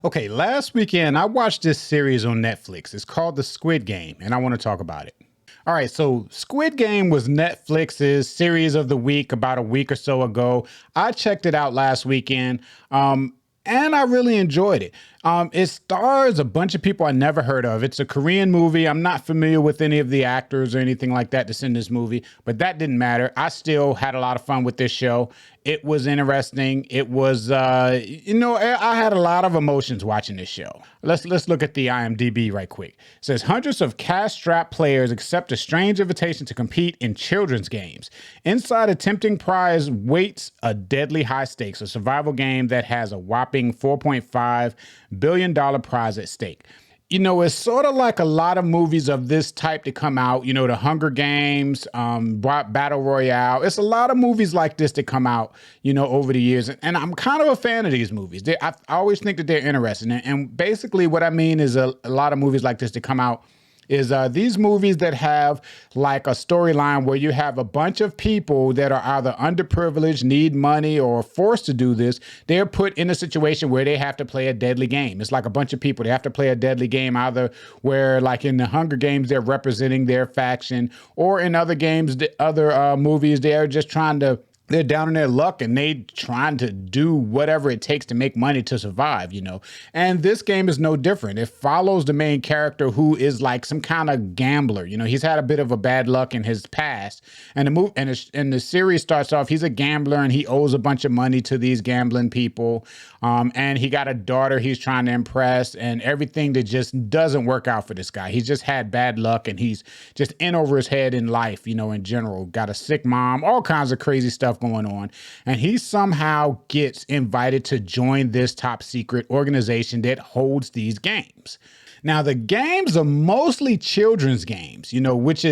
Okay, last weekend I watched this series on Netflix. It's called The Squid Game, and I want to talk about it. All right, so Squid Game was Netflix's series of the week about a week or so ago. I checked it out last weekend, and I really enjoyed it. It stars a bunch of people I never heard of. It's a Korean movie. I'm not familiar with any of the actors or anything like that that's in this movie, but that didn't matter. I still had a lot of fun with this show. It was interesting. It was, I had a lot of emotions watching this show. Let's look at the IMDb right quick. It says hundreds of cash-strapped players accept a strange invitation to compete in children's games. Inside a tempting prize waits a deadly high stakes, a survival game that has a whopping $4.5 billion prize at stake. You know, it's sort of like a lot of movies of this type that come out, you know, the Hunger Games, Battle Royale. It's a lot of movies like this that come out, you know, over the years. And I'm kind of a fan of these movies. I always think that they're interesting. And basically what I mean is a lot of movies like this that come out is these movies that have like a storyline where you have a bunch of people that are either underprivileged, need money, or forced to do this. They're put in a situation where they have to play a deadly game. It's like a bunch of people. They have to play a deadly game, either where like in the Hunger Games, they're representing their faction, or in other games, other movies, they're just they're down in their luck and they trying to do whatever it takes to make money to survive, you know. And this game is no different. It follows the main character who is like some kind of gambler. You know, he's had a bit of a bad luck in his past. And the series starts off, he's a gambler and he owes a bunch of money to these gambling people. And he got a daughter he's trying to impress, and everything that just doesn't work out for this guy. He's just had bad luck and he's just in over his head in life, you know, in general. Got a sick mom, all kinds of crazy stuff going on. And he somehow gets invited to join this top secret organization that holds these games. Now, the games are mostly children's games, you know, which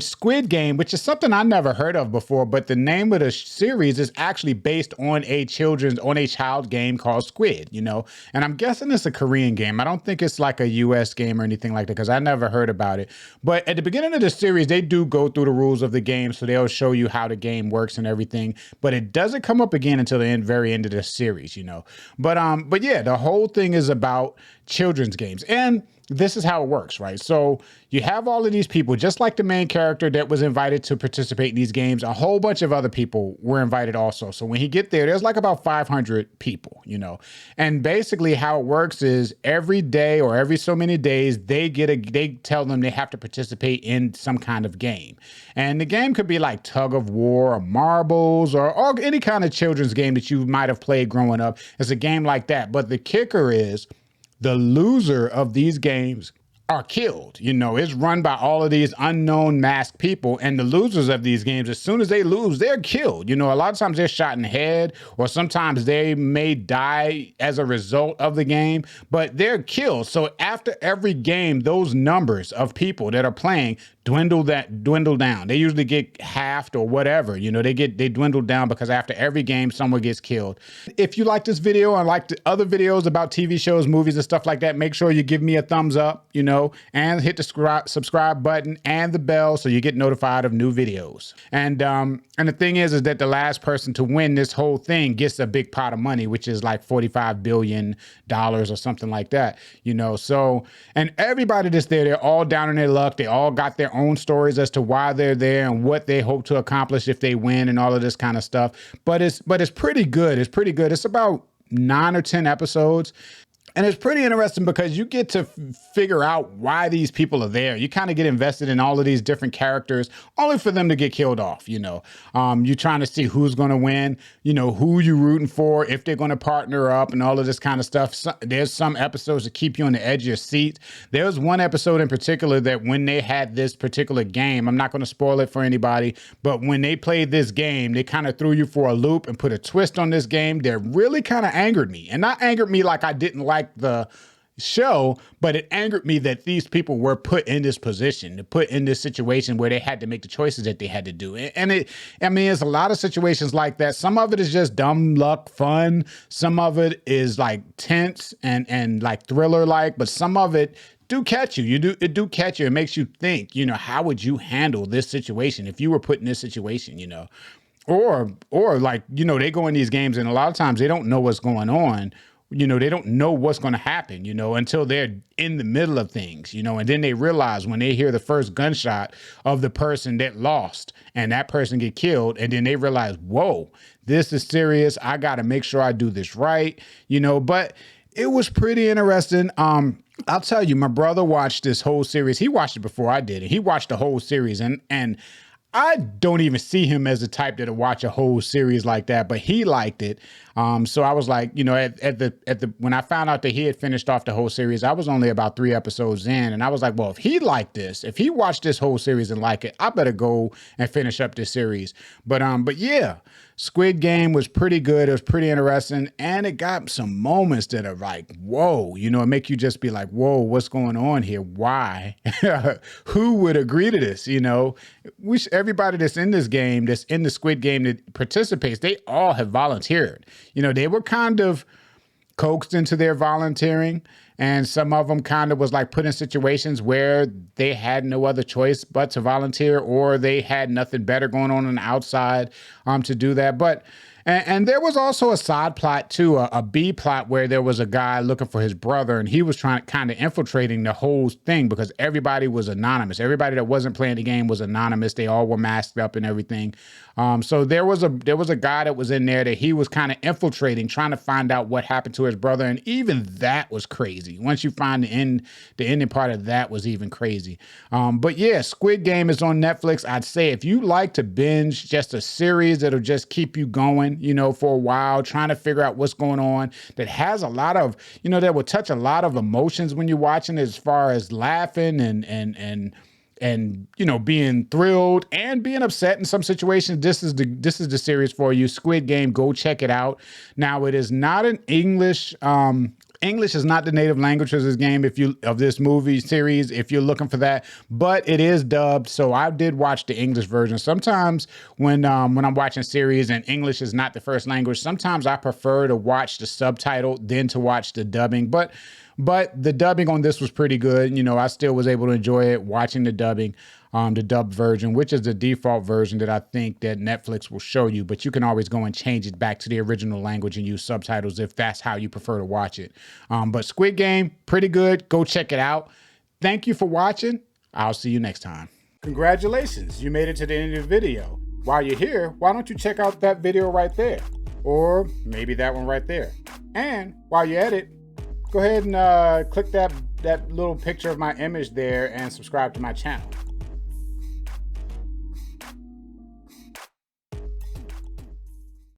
Squid Game, which is something I never heard of before, but the name of the series is actually based on a child game called Squid, you know, and I'm guessing it's a Korean game. I don't think it's like a US game or anything like that because I never heard about it. But at the beginning of the series, they do go through the rules of the game, so they'll show you how the game works and everything, but it doesn't come up again until the very end of the series, you know. But yeah, the whole thing is about children's games. And this is how it works, right? So you have all of these people, just like the main character that was invited to participate in these games, a whole bunch of other people were invited also. So when he get there's like about 500 people, you know, and basically how it works is every day or every so many days, they tell them they have to participate in some kind of game. And the game could be like tug of war or marbles or any kind of children's game that you might have played growing up. It's a game like that. But the kicker is, the loser of these games are killed. You know, it's run by all of these unknown masked people, and the losers of these games, as soon as they lose, they're killed. You know, a lot of times they're shot in the head, or sometimes they may die as a result of the game, but they're killed. So after every game, those numbers of people that are playing dwindle down. They usually get halved or whatever, you know, they dwindle down because after every game, someone gets killed. If you like this video and like the other videos about TV shows, movies, and stuff like that, make sure you give me a thumbs up, you know, and hit the subscribe button and the bell so you get notified of new videos. And the thing is that the last person to win this whole thing gets a big pot of money, which is like $45 billion or something like that, you know. So, and everybody that's there, they're all down in their luck. They all got their own stories as to why they're there and what they hope to accomplish if they win and all of this kind of stuff. But it's pretty good. It's pretty good. It's about 9 or 10 episodes. And it's pretty interesting because you get to figure out why these people are there. You kind of get invested in all of these different characters, only for them to get killed off, you know. You're trying to see who's going to win, you know, who you're rooting for, if they're going to partner up and all of this kind of stuff. There's some episodes that keep you on the edge of your seat. There was one episode in particular that when they had this particular game, I'm not going to spoil it for anybody, but when they played this game, they kind of threw you for a loop and put a twist on this game that really kind of angered me. And not angered me like I didn't like the show, but it angered me that these people were put in this position, put in this situation where they had to make the choices that they had to do. And it's a lot of situations like that. Some of it is just dumb luck fun. Some of it is like tense and like thriller like, but some of it do catch you. It do catch you. It makes you think, you know, how would you handle this situation if you were put in this situation, you know? Or like, you know, they go in these games and a lot of times they don't know what's going on they don't know what's going to happen, until they're in the middle of things, and then they realize when they hear the first gunshot of the person that lost and that person get killed. And then they realize, whoa, this is serious. I got to make sure I do this right, but it was pretty interesting. I'll tell you, my brother watched this whole series. He watched it before I did, and he watched the whole series. And I don't even see him as the type that'll watch a whole series like that, but he liked it. So I was like, when I found out that he had finished off the whole series, I was only about 3 episodes in, and I was like, well, if he liked this, if he watched this whole series and like it, I better go and finish up this series. But yeah, Squid Game was pretty good. It was pretty interesting, and it got some moments that are like, whoa, it make you just be like, whoa, what's going on here? Why? Who would agree to this? Everybody that's in this game, that's in the Squid Game that participates, they all have volunteered. They were kind of coaxed into their volunteering, and some of them kind of was like put in situations where they had no other choice but to volunteer, or they had nothing better going on the outside to do that. And there was also a side plot too, a B plot, where there was a guy looking for his brother, and he was kind of infiltrating the whole thing because everybody was anonymous. Everybody that wasn't playing the game was anonymous. They all were masked up and everything. So there was a guy that was in there that he was kind of infiltrating, trying to find out what happened to his brother, and even that was crazy. Once you find the ending part of that was even crazy. But yeah, Squid Game is on Netflix. I'd say if you like to binge just a series that'll just keep you going, for a while, trying to figure out what's going on, that has a lot of, that will touch a lot of emotions when you're watching, as far as laughing and being thrilled and being upset in some situations. This is the series for you. Squid Game, go check it out. Now, it is not in English. English is not the native language of this movie series, if you're looking for that, but it is dubbed. So I did watch the English version. Sometimes when I'm watching series and English is not the first language, sometimes I prefer to watch the subtitle than to watch the dubbing. But the dubbing on this was pretty good. I still was able to enjoy it watching the dubbing, the dubbed version, which is the default version that I think that Netflix will show you. But you can always go and change it back to the original language and use subtitles if that's how you prefer to watch it. But Squid Game, pretty good. Go check it out. Thank you for watching. I'll see you next time. Congratulations, you made it to the end of the video. While you're here, why don't you check out that video right there? Or maybe that one right there. And while you're at it, go ahead and click that little picture of my image there and subscribe to my channel.